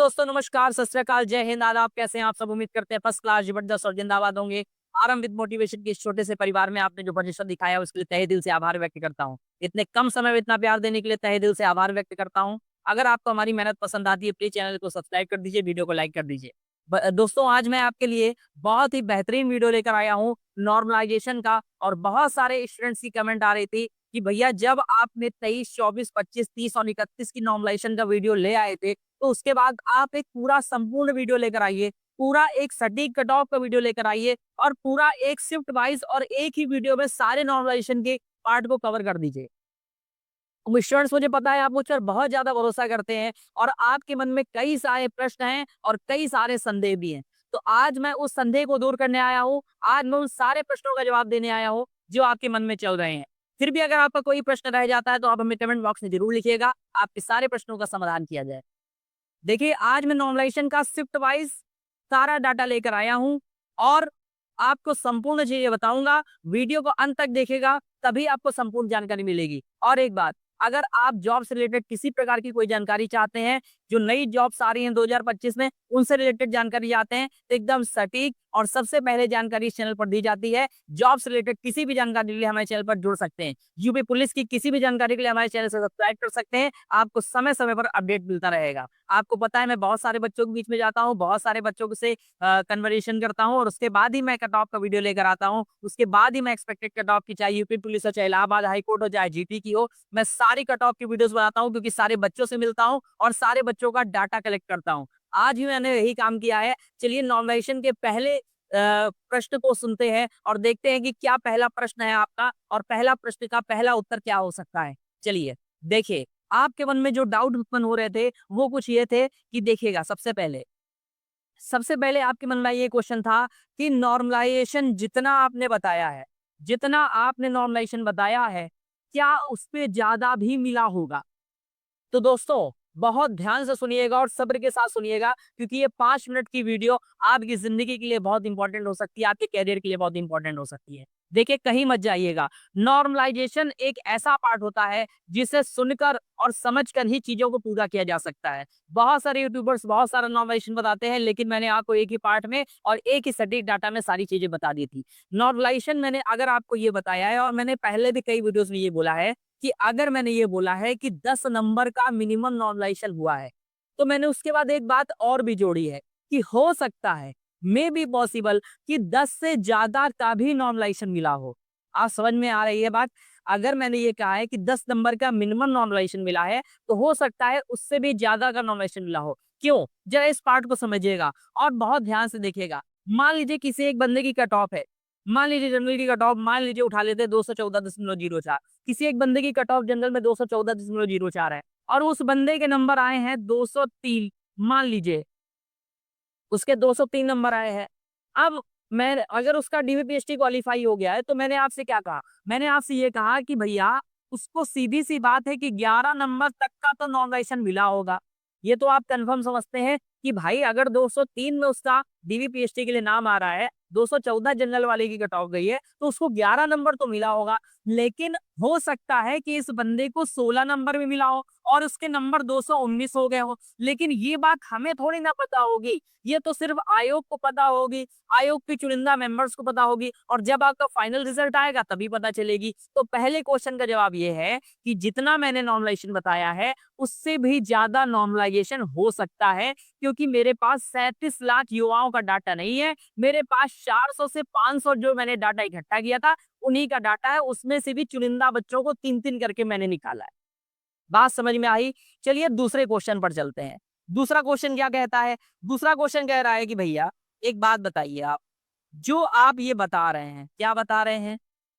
दोस्तों, नमस्कार, सत श्री अकाल, जय हिंद, आदाब। कैसे हैं आप सब? उम्मीद करते हैं फर्स्ट क्लास, जबरदस्त और जिंदाबाद होंगे। आरंभ विद मोटिवेशन के इस छोटे से परिवार में आपने जो प्रदर्शन दिखाया है उसके लिए तहे दिल से आभार व्यक्त करता हूं। इतने कम समय में इतना प्यार देने के लिए तहे दिल से आभार व्यक्त करता हूं। अगर आपको हमारी मेहनत पसंद आती है, प्लीज चैनल को सब्सक्राइब कर दीजिए, वीडियो को लाइक कर दीजिए। दोस्तों, आज मैं आपके लिए बहुत ही बेहतरीन वीडियो लेकर आया हूँ नॉर्मलाइजेशन का। और बहुत सारे स्टूडेंट्स की कमेंट आ रही थी कि भैया, जब आपने 23, 24, 25, 30 और 31 की नॉर्मलाइजेशन का वीडियो ले आए थे, तो उसके बाद आप एक पूरा संपूर्ण वीडियो लेकर आइए, पूरा एक सटीक कट ऑफ का वीडियो लेकर आइए और पूरा एक शिफ्ट वाइज और एक ही वीडियो में सारे नॉर्मलाइजेशन के पार्ट को कवर कर दीजिए। स्टूडेंट्स, मुझे पता है आप मुझ पर बहुत ज्यादा भरोसा करते हैं और आपके मन में कई सारे प्रश्न हैं और कई सारे संदेह भी हैं। तो आज मैं उस संदेह को दूर करने आया हूँ। आज मैं उन सारे प्रश्नों का जवाब देने आया हूँ जो आपके मन में चल रहे हैं। फिर भी अगर आपका कोई प्रश्न रह जाता है तो आप हमें कमेंट बॉक्स में जरूर लिखिएगा, आपके सारे प्रश्नों का समाधान किया जाए। देखिए, आज मैं नॉर्मलाइजेशन का शिफ्ट वाइज सारा डाटा लेकर आया हूं और आपको संपूर्ण चीजें बताऊंगा। वीडियो को अंत तक देखेगा, तभी आपको संपूर्ण जानकारी मिलेगी। और एक बात, अगर आप जॉब से रिलेटेड किसी प्रकार की कोई जानकारी चाहते हैं, जो नई जॉब्स आ रही हैं 2025 में, उनसे रिलेटेड जानकारी चाहते हैं, तो एकदम सटीक और सबसे पहले जानकारी इस चैनल पर दी जाती है। जॉब से रिलेटेड किसी भी जानकारी के लिए हमारे चैनल पर जुड़ सकते हैं। यूपी पुलिस की किसी भी जानकारी के लिए हमारे चैनल से सब्सक्राइब कर सकते हैं। आपको समय समय पर अपडेट मिलता रहेगा। आपको पता है, मैं बहुत सारे बच्चों के बीच में जाता हूँ, बहुत सारे बच्चों से कन्वर्सेशन करता हूँ और उसके बाद ही मैं कट ऑफ का वीडियो लेकर आता हूँ। उसके बाद ही मैं एक्सपेक्टेड कट ऑफ की, चाहे यूपी पुलिस हो, चाहे इलाहाबाद हाई कोर्ट हो, चाहे जीटी की हो, मैं सारी कट ऑफ की वीडियोस बनाता हूँ, क्योंकि सारे बच्चों से मिलता हूँ और सारे बच्चों का डाटा कलेक्ट करता हूँ। आज भी मैंने यही काम किया है। चलिए, नॉर्मलाइजेशन के पहले प्रश्न को सुनते हैं और देखते हैं कि क्या पहला प्रश्न है आपका और पहला प्रश्न का पहला उत्तर क्या हो सकता है। चलिए, देखिए, आपके मन में जो डाउट उत्पन्न हो रहे थे वो कुछ ये थे कि देखिएगा, सबसे पहले आपके मन में ये क्वेश्चन था कि नॉर्मलाइजेशन जितना आपने बताया है, जितना आपने नॉर्मलाइजेशन बताया है, क्या उस पे ज्यादा भी मिला होगा? तो दोस्तों, बहुत ध्यान से सुनिएगा और सब्र के साथ सुनिएगा, क्योंकि ये 5 मिनट की वीडियो आपकी जिंदगी के लिए बहुत इंपॉर्टेंट हो सकती है, आपके कैरियर के लिए बहुत इंपॉर्टेंट हो सकती है। देखिए, कहीं मत जाइएगा। नॉर्मलाइजेशन एक ऐसा पार्ट होता है जिसे सुनकर और समझकर ही चीजों को पूरा किया जा सकता है। बहुत सारे यूट्यूबर्स बहुत सारा नॉर्मलाइजेशन बताते हैं, लेकिन मैंने आपको एक ही पार्ट में और एक ही सटीक डाटा में सारी चीजें बता दी थी। नॉर्मलाइजेशन मैंने अगर आपको ये बताया है, और मैंने पहले भी कई वीडियोस में ये बोला है कि अगर मैंने ये बोला है कि 10 नंबर का मिनिमम नॉर्मलाइजेशन हुआ है, तो मैंने उसके बाद एक बात और भी जोड़ी है कि हो सकता है, मे बी पॉसिबल, कि 10 से ज्यादा का भी नॉर्मलाइजेशन मिला हो। आप समझ में आ रही है बात? अगर मैंने ये कहा है कि 10 नंबर का मिनिमम नॉर्मलाइजेशन मिला है, तो हो सकता है उससे भी ज्यादा का नॉर्मलाइजेशन मिला हो। क्यों? जरा इस पार्ट को समझिएगा और बहुत ध्यान से देखिएगा। मान लीजिए किसी एक बंदे की कट ऑफ है, मान लीजिए जनरल की कट ऑफ, मान लीजिए उठा लेते हैं 214.04। किसी एक बंदे की कट ऑफ जनरल में 214.04 है और उस बंदे के नंबर आए हैं 203। मान लीजिए उसके 203 नंबर आए हैं। अब मैं, अगर उसका डीवीपीएसटी क्वालीफाई हो गया है, तो मैंने आपसे क्या कहा? मैंने आपसे ये कहा कि भैया, उसको सीधी सी बात है कि 11 नंबर तक का तो नॉर्मलाइजेशन मिला होगा। ये तो आप कंफर्म समझते हैं कि भाई, अगर 203 में उसका डीवीपीएसटी के लिए नाम आ रहा है, 214 जनरल वाले की कट ऑफ गई है, तो उसको 11 नंबर तो मिला होगा। लेकिन हो सकता है कि इस बंदे को 16 नंबर भी मिला हो और उसके नंबर 219 हो गए हो। लेकिन ये बात हमें थोड़ी ना पता होगी, ये तो सिर्फ आयोग को पता होगी, आयोग के चुनिंदा मेंबर्स को पता होगी, और जब आपका फाइनल रिजल्ट आएगा तभी पता चलेगी। तो पहले क्वेश्चन का जवाब ये है कि जितना मैंने नॉर्मलाइजेशन बताया है, उससे भी ज्यादा नॉर्मलाइजेशन हो सकता है, क्योंकि मेरे पास 37 लाख युवाओं का डाटा नहीं है। मेरे पास 400 से 500 जो मैंने डाटा इकट्ठा किया था, उन्हीं का डाटा है। उसमें से भी चुनिंदा बच्चों को 3-3 करके मैंने निकाला है। बात समझ में आई? चलिए, दूसरे क्वेश्चन पर चलते हैं। दूसरा क्वेश्चन क्या कहता है? दूसरा क्वेश्चन कह रहा है कि भैया, एक बात बताइए आप, जो आप ये बता रहे हैं, क्या बता रहे हैं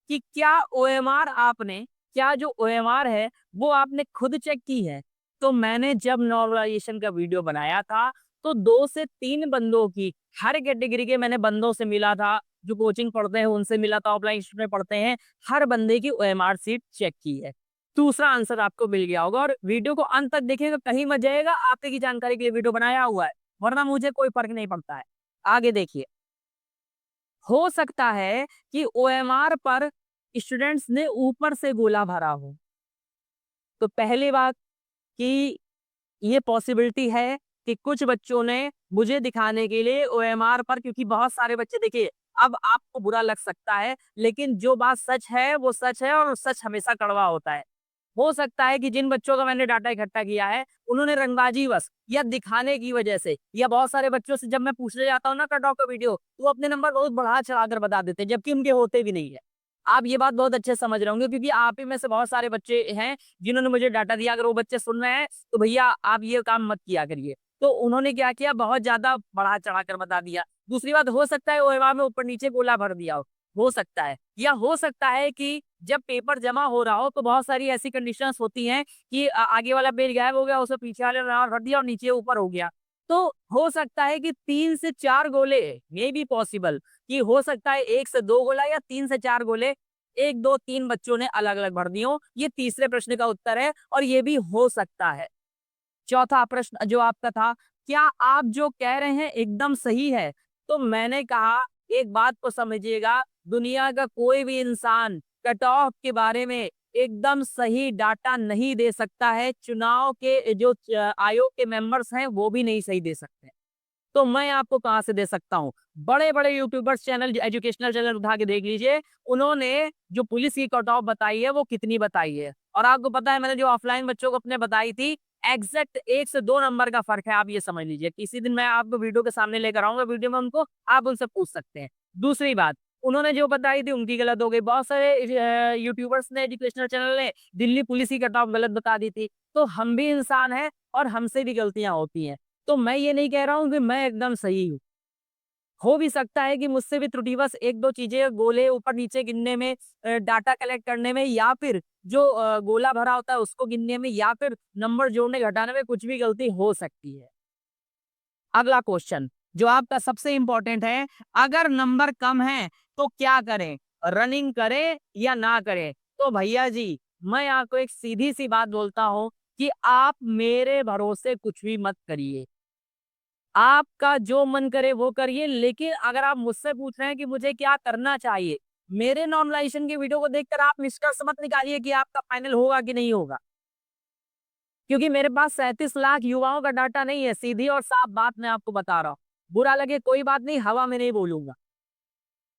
कि क्या ओएमआर आपने, क्या जो ओएमआर है वो आपने खुद चेक की है? तो मैंने जब नॉर्मलाइजेशन का वीडियो बनाया था, तो 2 से 3 बंदों की, हर कैटेगरी के मैंने बंदों से मिला था, जो कोचिंग पढ़ते हैं उनसे मिला था, ऑफलाइन इंस्टीट्यूट में पढ़ते हैं, हर बंदे की ओएमआर सीट चेक की है। दूसरा आंसर आपको मिल गया होगा। और वीडियो को अंत तक देखिएगा, कहीं मत जाइएगा, आपके की जानकारी के लिए वीडियो बनाया हुआ है, वरना मुझे कोई फर्क नहीं पड़ता है। आगे देखिए, हो सकता है कि ओएमआर पर स्टूडेंट्स ने ऊपर से गोला भरा हो। तो पहली बात कि ये पॉसिबिलिटी है कि कुछ बच्चों ने मुझे दिखाने के लिए ओएमआर पर, क्योंकि बहुत सारे बच्चे देखिए, अब आपको बुरा लग सकता है, लेकिन जो बात सच है वो सच है और सच हमेशा कड़वा होता है। हो सकता है कि जिन बच्चों का मैंने डाटा इकट्ठा किया है, उन्होंने रंगबाजीवश या दिखाने की वजह से, या बहुत सारे बच्चों से जब मैं पूछने जाता हूँ ना कट ऑफ का वीडियो, तो वो अपने नंबर बहुत बढ़ा-चढ़ा कर बता देते हैं, जबकि उनके होते भी नहीं है। आप ये बात बहुत अच्छे से समझ रहे होंगे, क्योंकि आप ही में से बहुत सारे बच्चे हैं जिन्होंने मुझे डाटा दिया। अगर वो बच्चे सुन रहे हैं, तो भैया आप ये काम मत किया करिए। तो उन्होंने क्या किया, बहुत ज़्यादा बढ़ा-चढ़ा कर बता दिया। दूसरी बात, हो सकता है ओएमआर में ऊपर-नीचे गोला भर दिया हो सकता है। या हो सकता है कि जब पेपर जमा हो रहा हो, तो बहुत सारी ऐसी कंडीशंस होती हैं कि आगे वाला पेज गायब हो गया, उसमें पीछे वाले ने भर दिया और नीचे ऊपर हो गया। तो हो सकता है कि 3 से 4 गोले, मे बी पॉसिबल कि हो सकता है 1 से 2 गोला या 3 से 4 गोले 1, 2, 3 बच्चों ने अलग-अलग भर दिए हों। ये तीसरे प्रश्न का उत्तर है और ये भी हो सकता है। चौथा प्रश्न जो आपका था, क्या आप जो कह रहे हैं एकदम सही है? तो मैंने कहा, एक बात को समझिएगा, दुनिया का कोई भी इंसान कट ऑफ के बारे में एकदम सही डाटा नहीं दे सकता है। चुनाव के जो आयोग के मेंबर्स हैं, वो भी नहीं सही दे सकते। तो मैं आपको कहाँ से दे सकता हूँ? बड़े-बड़े यूट्यूबर्स चैनल, एजुकेशनल चैनल उठा के देख लीजिए, उन्होंने जो पुलिस की कट ऑफ बताई है, वो कितनी बताई है। और आपको पता है, मैंने जो ऑफलाइन बच्चों को अपने बताई थी, एग्ज़ैक्ट 1 से 2 नंबर का फ़र्क है, आप ये समझ लीजिए। किसी दिन मैं आपको वीडियो के सामने लेकर आऊँगा, वीडियो में उनको आप उनसे पूछ सकते हैं। दूसरी बात, उन्होंने जो बताई थी उनकी गलत हो गई। बहुत सारे यूट्यूबर्स ने, एजुकेशनल चैनल ने दिल्ली पुलिस की कट ऑफ गलत बता दी थी। तो हम भी इंसान हैं और हमसे भी गलतियाँ होती हैं। तो मैं ये नहीं कह रहा हूँ कि मैं एकदम सही हूँ। हो भी सकता है कि मुझसे भी त्रुटिवश 1-2 चीज़ें, गोले ऊपर-नीचे गिनने में, डाटा कलेक्ट करने में, या फिर जो गोला भरा होता है उसको गिनने में, या फिर नंबर जोड़ने-घटाने में कुछ भी गलती हो सकती है। अगला क्वेश्चन जो आपका सबसे इम्पोर्टेंट है, अगर नंबर कम है तो क्या करें? रनिंग करें या ना करें? तो भैया जी, मैं आपको एक सीधी-सी बात बोलता हूँ कि आप मेरे भरोसे कुछ भी मत करिए। आपका जो मन करे वो करिए, लेकिन अगर आप मुझसे पूछ रहे हैं कि मुझे क्या करना चाहिए, मेरे नॉर्मलाइजेशन की वीडियो को देखकर आप निष्कर्ष मत निकालिए कि आपका फाइनल होगा कि नहीं होगा। क्योंकि मेरे पास 37 लाख युवाओं का डाटा नहीं है, सीधी और साफ बात मैं आपको बता रहा हूँ। बुरा लगे कोई बात नहीं, हवा में नहीं बोलूँगा।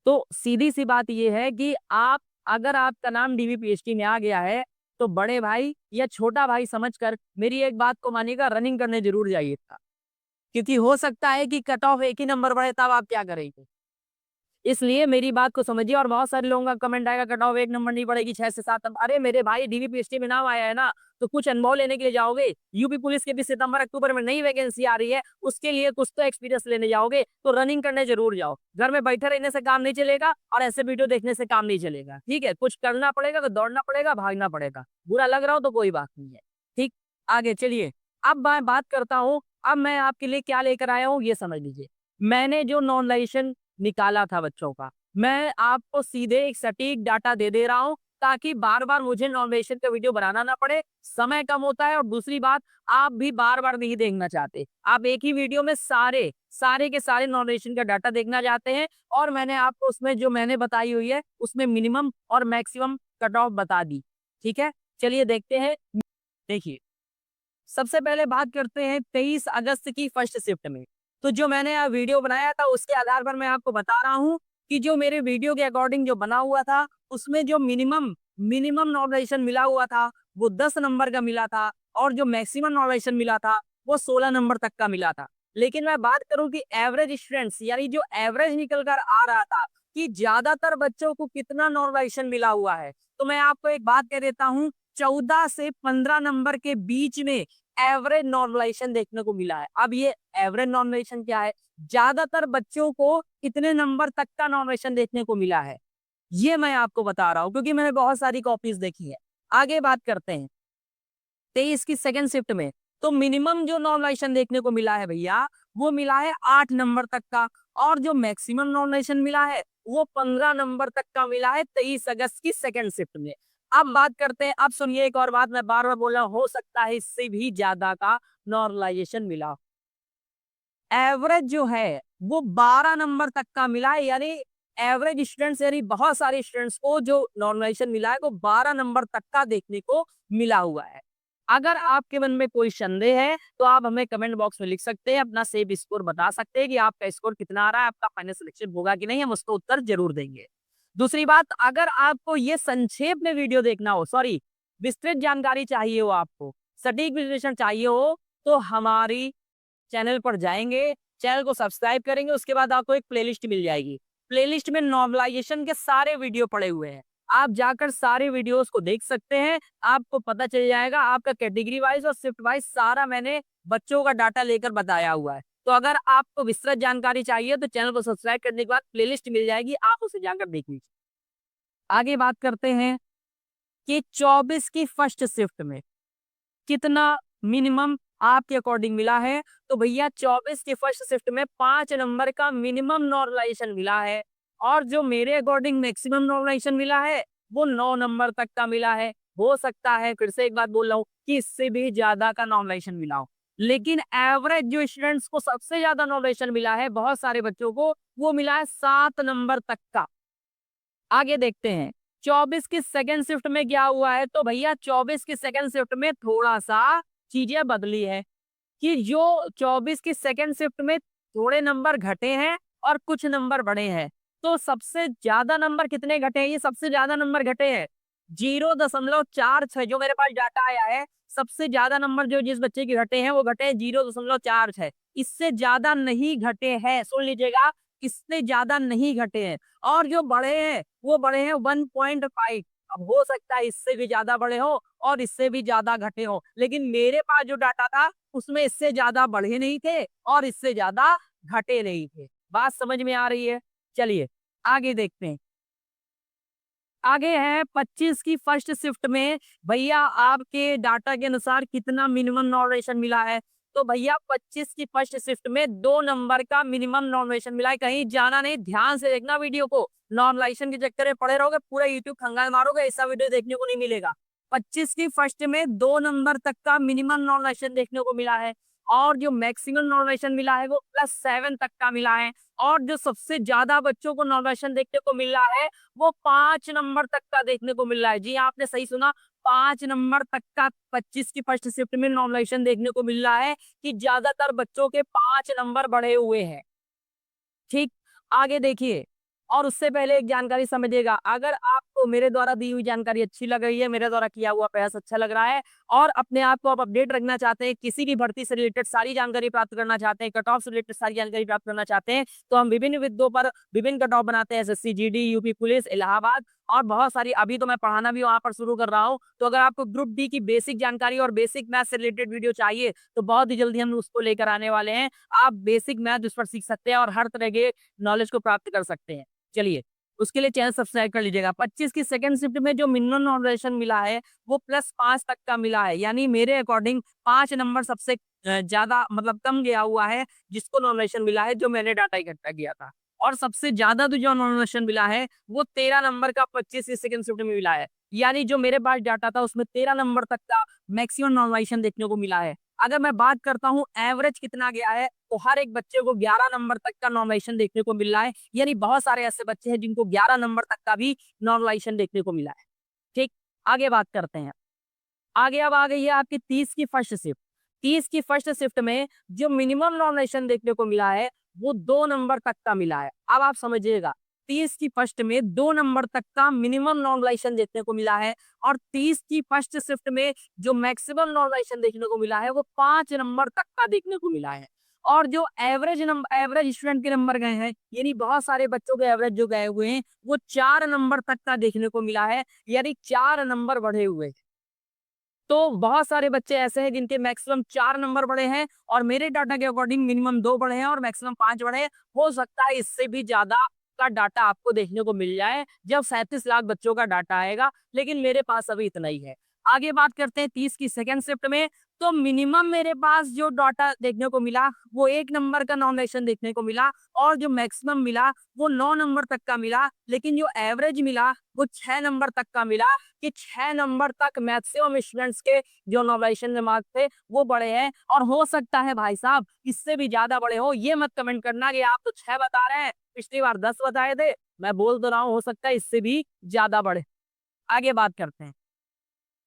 तो सीधी-सी बात ये है कि आप, अगर आपका नाम डीवी पीएचडी में आ गया है, तो बड़े भाई या छोटा भाई समझकर मेरी एक बात को मानिएगा, रनिंग करने ज़रूर जाइएगा। क्योंकि हो सकता है कि कट ऑफ एक ही नंबर बढ़े, तब आप क्या करेंगे? इसलिए मेरी बात को समझिए। और बहुत सारे लोगों का कमेंट आएगा, कट ऑफ 1 नंबर नहीं बढ़ेगी, 6 से 7 नंबर। अरे मेरे भाई, डीवी पीएचडी में नाम आया है ना, तो कुछ अनुभव लेने के लिए जाओगे। यूपी पुलिस के भी सितंबर-अक्टूबर में नई वैकेंसी आ रही है, उसके लिए कुछ तो एक्सपीरियंस लेने जाओगे, तो रनिंग करने ज़रूर जाओ। घर में बैठे रहने से काम नहीं चलेगा और ऐसे वीडियो देखने से काम नहीं चलेगा, ठीक है? कुछ करना पड़ेगा, तो दौड़ना पड़ेगा, भागना पड़ेगा। बुरा लग रहा हो तो कोई बात नहीं है, ठीक? आगे चलिए, अब मैं बात करता हूँ, अब मैं आपके लिए क्या लेकर आया हूँ, ये समझ लीजिए। मैंने जो नॉर्मलाइजेशन निकाला था बच्चों का, मैं आपको सीधे एक सटीक डाटा दे दे रहा हूँ, ताकि बार-बार मुझे नॉर्मलाइजेशन का वीडियो बनाना ना पड़े, समय कम होता है, और दूसरी बात, आप भी बार-बार नहीं देखना चाहते। आप एक ही वीडियो में सारे के सारे नॉर्मलाइजेशन का डाटा देखना चाहते हैं, और मैंने आपको उसमें जो मैंने बताई हुई है, उसमें मिनिमम और मैक्सिमम कट ऑफ बता दी। ठीक है? चलिए देखते हैं। देखिए, सबसे पहले बात करते हैं 23 अगस्त की फर्स्ट शिफ्ट में। तो जो मैंने वीडियो बनाया था, उसके आधार पर मैं आपको बता रहा हूँ कि जो मेरे वीडियो के अकॉर्डिंग जो बना हुआ था, उसमें जो मिनिमम मिनिमम नॉर्मलाइजेशन मिला हुआ था, वो 10 नंबर का मिला था, और जो मैक्सिमम नॉर्मलाइजेशन मिला था, वो 16 नंबर तक का मिला था। लेकिन मैं बात करूँ कि एवरेज स्टूडेंट्स, यानी जो एवरेज निकल कर आ रहा था कि ज़्यादातर बच्चों को कितना नॉर्मलाइजेशन मिला हुआ है, तो मैं आपको एक बात कह देता हूँ, 14 से 15 नंबर के बीच में एवरेज नॉर्मलाइजेशन देखने को मिला है। अब ये एवरेज नॉर्मलाइजेशन क्या है? ज़्यादातर बच्चों को इतने नंबर तक का नॉर्मलाइजेशन देखने को मिला है। ये मैं आपको बता रहा हूँ, क्योंकि मैंने बहुत सारी कॉपीज़ देखी है। आगे बात करते हैं, 23 की सेकंड शिफ्ट में, तो मिनिमम जो नॉर्मलाइजेशन देखने को मिला है भैया, वो मिला है 8 नंबर तक का, और जो मैक्सिमम नॉर्मलाइजेशन मिला है, वो 15 नंबर तक का मिला है 23 अगस्त की सेकंड शिफ्ट में। अब बात करते हैं, अब सुनिए एक और बात, मैं बार-बार बोल रहा हूँ, हो सकता है इससे भी ज़्यादा का नॉर्मलाइजेशन मिला। एवरेज जो है, वो 12 नंबर तक का मिला है, यानी एवरेज स्टूडेंट्स, यानी बहुत सारे स्टूडेंट्स को जो नॉर्मलाइजेशन मिला है, वो 12 नंबर तक का देखने को मिला हुआ है। अगर आपके मन में कोई संदेह है तो आप हमें कमेंट बॉक्स में लिख सकते हैं, अपना सेव स्कोर बता सकते हैं कि आपका स्कोर कितना आ रहा है, आपका फाइनल सिलेक्शन होगा कि नहीं, हम उसको उत्तर जरूर देंगे। दूसरी बात, अगर आपको ये संक्षेप में वीडियो देखना हो, सॉरी विस्तृत जानकारी चाहिए हो, आपको सटीक विश्लेषण चाहिए हो, तो हमारी चैनल पर जाएंगे, चैनल को सब्सक्राइब करेंगे, उसके बाद आपको एक प्लेलिस्ट मिल जाएगी। प्लेलिस्ट में नॉर्मलाइजेशन के सारे वीडियो पड़े हुए हैं, आप जाकर सारे वीडियोस को देख सकते हैं, आपको पता चल जाएगा आपका कैटेगरी वाइज और शिफ्ट वाइज सारा मैंने बच्चों का डाटा लेकर बताया हुआ है। तो अगर आपको विस्तृत जानकारी चाहिए तो चैनल को सब्सक्राइब करने के बाद प्लेलिस्ट मिल जाएगी, आप उसे जाकर देख लीजिए। आगे बात करते हैं कि 24 की फर्स्ट शिफ्ट में कितना मिनिमम आपके अकॉर्डिंग मिला है। तो भैया 24 की फर्स्ट शिफ्ट में 5 नंबर का मिनिमम नॉर्मलाइजेशन मिला है, और जो मेरे अकॉर्डिंग मैक्सिमम नॉर्मलाइजेशन मिला है वो 9 नंबर तक का मिला है। हो सकता है, फिर से एक बात बोल रहा हूँ, कि इससे भी ज्यादा का नॉर्मलाइजेशन मिला हो, लेकिन एवरेज जो स्टूडेंट्स को सबसे ज्यादा नॉर्मलाइजेशन मिला है, बहुत सारे बच्चों को, वो मिला है 7 नंबर तक का। आगे देखते हैं 24 की सेकेंड शिफ्ट में क्या हुआ है। तो भैया 24 की सेकेंड शिफ्ट में थोड़ा सा चीजें बदली है, कि जो 24 की सेकेंड शिफ्ट में थोड़े नंबर घटे हैं और कुछ नंबर बढ़े हैं। तो सबसे ज्यादा नंबर कितने घटे हैं, ये सबसे ज्यादा नंबर घटे हैं 0.46, जो मेरे पास डाटा आया है। सबसे ज्यादा नंबर जो जिस बच्चे के घटे हैं वो घटे हैं 0.46, इससे ज्यादा नहीं घटे हैं, सुन लीजिएगा, इससे ज्यादा नहीं घटे हैं। और जो बड़े हैं वो बड़े हैं 1.5। अब हो सकता है इससे भी ज्यादा बड़े हो और इससे भी ज्यादा घटे हो, लेकिन मेरे पास जो डाटा था उसमें इससे ज्यादा बढ़े नहीं थे और इससे ज्यादा घटे नहीं थे। बात समझ में आ रही है? चलिए आगे देखते हैं। आगे है 25 की फर्स्ट शिफ्ट में, भैया आपके डाटा के अनुसार कितना मिनिमम नॉर्मलाइजेशन मिला है। तो भैया 25 की फर्स्ट शिफ्ट में 2 नंबर का मिनिमम नॉर्मलाइजेशन मिला है। कहीं जाना नहीं, ध्यान से देखना वीडियो को, नॉर्मलाइजेशन के चक्कर में पड़े रहोगे पूरा यूट्यूब खंगाल मारोगे, ऐसा वीडियो देखने को नहीं मिलेगा। 25 की फर्स्ट में 2 नंबर तक का मिनिमम नॉर्मलाइजेशन देखने को मिला है, और जो मैक्सिमम नॉर्मलाइजेशन मिला है वो +7 तक का मिला है, और जो सबसे ज्यादा बच्चों को नॉर्मलाइजेशन देखने को मिल रहा है वो 5 नंबर तक का देखने को मिल रहा है। जी आपने सही सुना, 5 नंबर तक का 25 की फर्स्ट शिफ्ट में नॉर्मलाइजेशन देखने को मिल रहा है, कि ज्यादातर बच्चों के 5 नंबर बढ़े हुए हैं। ठीक, आगे देखिए, और उससे पहले एक जानकारी समझिएगा, अगर आपको मेरे द्वारा दी हुई जानकारी अच्छी लग रही है, मेरे द्वारा किया हुआ प्रयास अच्छा लग रहा है, और अपने आप को आप अपडेट रखना चाहते हैं, किसी भी भर्ती से रिलेटेड सारी जानकारी प्राप्त करना चाहते हैं, कट ऑफ से रिलेटेड सारी जानकारी प्राप्त करना चाहते हैं, तो हम विभिन्न विद्यों पर विभिन्न कट ऑफ बनाते हैं, SSC, GD, UP police, Allahabad, और बहुत सारी, अभी तो मैं पढ़ाना भी वहां पर शुरू कर रहा हूँ। तो अगर आपको ग्रुप डी की बेसिक जानकारी और बेसिक मैथ से रिलेटेड वीडियो चाहिए तो बहुत ही जल्दी हम उसको लेकर आने वाले हैं। आप बेसिक मैथ उस पर सीख सकते हैं और हर तरह के नॉलेज को प्राप्त कर सकते हैं। चलिए, उसके लिए चैनल सब्सक्राइब कर लीजिएगा। 25 की सेकंड शिफ्ट में जो मिनिमम नॉर्मलाइजेशन मिला है वो +5 तक का मिला है, यानी मेरे अकॉर्डिंग 5 नंबर सबसे ज्यादा मतलब कम गया हुआ है जिसको नॉर्मलाइजेशन मिला है, जो मैंने डाटा इकट्ठा किया था। और सबसे ज्यादा तो जो नॉर्मलाइजेशन मिला है वो 13 नंबर का 25 की सेकंड शिफ्ट में मिला है, यानी जो मेरे पास डाटा था उसमें 13 नंबर तक का मैक्सिमम नॉर्मलाइजेशन देखने को मिला है। अगर मैं बात करता हूँ एवरेज कितना गया है, तो हर एक बच्चे को 11 नंबर तक का नॉर्मलाइजेशन देखने को मिल रहा है, यानी बहुत सारे ऐसे बच्चे हैं जिनको 11 नंबर तक का भी नॉर्मलाइजेशन देखने को मिला है। ठीक, आगे बात करते हैं। आगे अब आ गई है आपकी 30 की फर्स्ट शिफ्ट। 30 की फर्स्ट शिफ्ट में जो मिनिमम नॉर्मलाइजेशन देखने को मिला है वो 2 नंबर तक का मिला है। अब आप समझिएगा, 30 की फर्स्ट में 2 नंबर तक का मिनिमम नॉर्मलाइजेशन देखने को मिला है, और 30 की फर्स्ट शिफ्ट में जो मैक्सिमम नॉर्मलाइजेशन देखने को मिला है वो 5 नंबर तक का देखने को मिला है। और जो एवरेज स्टूडेंट के नंबर गए हैं, यानी बहुत सारे बच्चों के एवरेज जो गए हुए हैं वो 4 नंबर तक का देखने को मिला है, यानी 4 नंबर बढ़े हुए हैं। तो बहुत सारे बच्चे ऐसे हैं जिनके मैक्सिमम 4 नंबर बढ़े हैं, और मेरे डाटा के अकॉर्डिंग मिनिमम 2 बढ़े हैं और मैक्सिमम 5 बढ़े हैं। हो सकता है इससे भी ज्यादा का डाटा आपको देखने को मिल जाए जब 37 लाख बच्चों का डाटा आएगा, लेकिन मेरे पास अभी इतना ही है। आगे बात करते हैं 30 की सेकेंड शिफ्ट में। तो मिनिमम मेरे पास जो डाटा देखने को मिला वो 1 नंबर का नॉमिनेशन देखने को मिला, और जो मैक्सिमम मिला वो 9 नंबर तक का मिला, लेकिन जो एवरेज मिला वो 6 नंबर तक का मिला, कि 6 नंबर तक मैक्सिमम स्टूडेंट्स के जो नॉमिनेशन मार्क्स थे वो बड़े हैं। और हो सकता है भाई साहब इससे भी ज्यादा बड़े हो, ये मत कमेंट करना कि आप तो 6 बता रहे हैं, पिछली बार 10 बताए थे। मैं बोल तो रहा हूँ हो सकता है इससे भी ज्यादा बड़े। आगे बात करते हैं,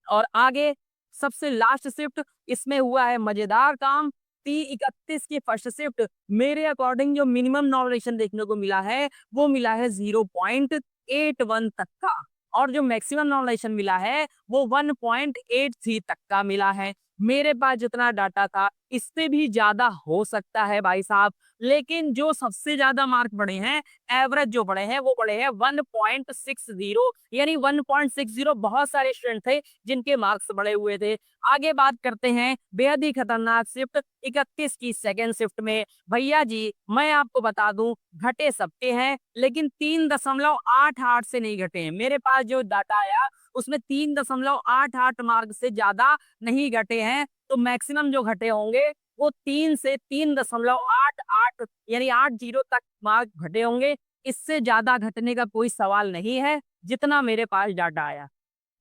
और आगे सबसे लास्ट शिफ्ट इसमें हुआ है मजेदार काम। T31 की फर्स्ट शिफ्ट मेरे अकॉर्डिंग जो मिनिमम नॉर्मलाइजेशन देखने को मिला है वो मिला है 0.81 तक का, और जो मैक्सिमम नॉर्मलाइजेशन मिला है वो 1.83 तक का मिला है। मेरे पास जितना डाटा था इससे भी ज्यादा हो सकता है भाई साहब, लेकिन जो सबसे ज्यादा मार्क बढ़े हैं, एवरेज जो बढ़े हैं वो बढ़े हैं 1.60, यानी 1.60 बहुत सारे स्टूडेंट थे जिनके मार्क्स बढ़े हुए थे। आगे बात करते हैं बेहद ही खतरनाक शिफ्ट 31 की सेकेंड शिफ्ट में। भैया जी मैं आपको बता दूं, घटे सबके हैं लेकिन 3.88 से नहीं घटे हैं। मेरे पास जो डाटा आया उसमें 3.88 मार्क से ज्यादा नहीं घटे हैं, तो मैक्सिमम जो घटे होंगे वो 3 से 3.88 यानी 80 तक मार्क घटे होंगे। इससे ज्यादा घटने का कोई सवाल नहीं है जितना मेरे पास डाटा आया।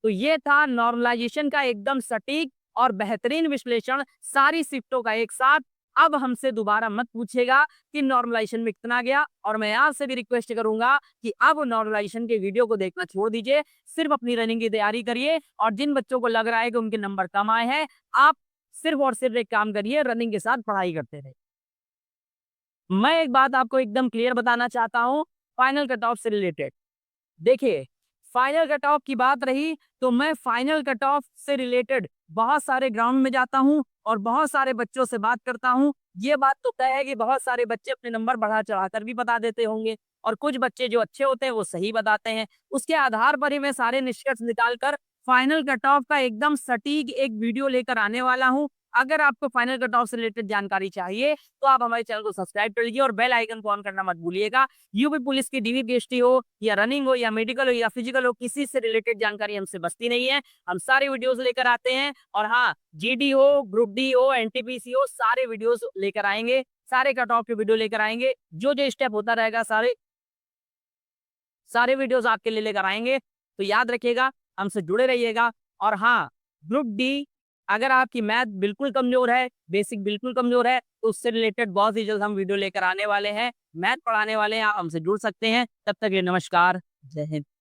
तो ये था नॉर्मलाइजेशन का एकदम सटीक और बेहतरीन विश्लेषण सारी शिफ्टों का एक साथ। अब हमसे दोबारा मत पूछेगा कि नॉर्मलाइजेशन में कितना गया, और मैं आपसे भी रिक्वेस्ट करूंगा कि अब नॉर्मलाइजेशन के वीडियो को देखना छोड़ दीजिए, सिर्फ अपनी रनिंग की तैयारी करिए। और जिन बच्चों को लग रहा है कि उनके नंबर कम आए हैं, आप सिर्फ और सिर्फ एक काम करिए, रनिंग के साथ पढ़ाई करते रहे। मैं एक बात आपको एकदम क्लियर बताना चाहता हूँ फाइनल कट ऑफ से रिलेटेड। देखिए, फाइनल कट ऑफ की बात रही तो मैं फाइनल कट ऑफ से रिलेटेड बहुत सारे ग्राउंड में जाता हूं और बहुत सारे बच्चों से बात करता हूं। ये बात तो तय है कि बहुत सारे बच्चे अपने नंबर बढ़ा चढ़ाकर भी बता देते होंगे, और कुछ बच्चे जो अच्छे होते हैं वो सही बताते हैं। उसके आधार पर ही मैं सारे निष्कर्ष निकालकर फाइनल कट ऑफ का एकदम सटीक एक वीडियो लेकर आने वाला हूं। अगर आपको फाइनल कट ऑफ से रिलेटेड जानकारी चाहिए तो आप हमारे चैनल को सब्सक्राइब कर लीजिए और बेल आइकन को ऑन करना मत भूलिएगा। यूपी पुलिस की डीवीपीएसटी हो या रनिंग हो या मेडिकल हो या फिजिकल हो, किसी से रिलेटेड जानकारी हमसे बचती नहीं है। हम सारे वीडियोस लेकर आते हैं, और हाँ, जीडी हो, ग्रुप डी हो, एनटीपीसी हो, सारे वीडियोस लेकर आएंगे, सारे कट ऑफ के वीडियो लेकर आएंगे। जो जो स्टेप होता रहेगा सारे सारे वीडियोस आपके लिए लेकर आएंगे। तो याद रखिएगा, हमसे जुड़े रहिएगा। और हाँ, ग्रुप डी, अगर आपकी मैथ बिल्कुल कमजोर है, बेसिक बिल्कुल कमजोर है, तो उससे रिलेटेड बहुत ही जल्द हम वीडियो लेकर आने वाले हैं, मैथ पढ़ाने वाले हैं, आप हमसे जुड़ सकते हैं। तब तक ये नमस्कार, जय हिंद।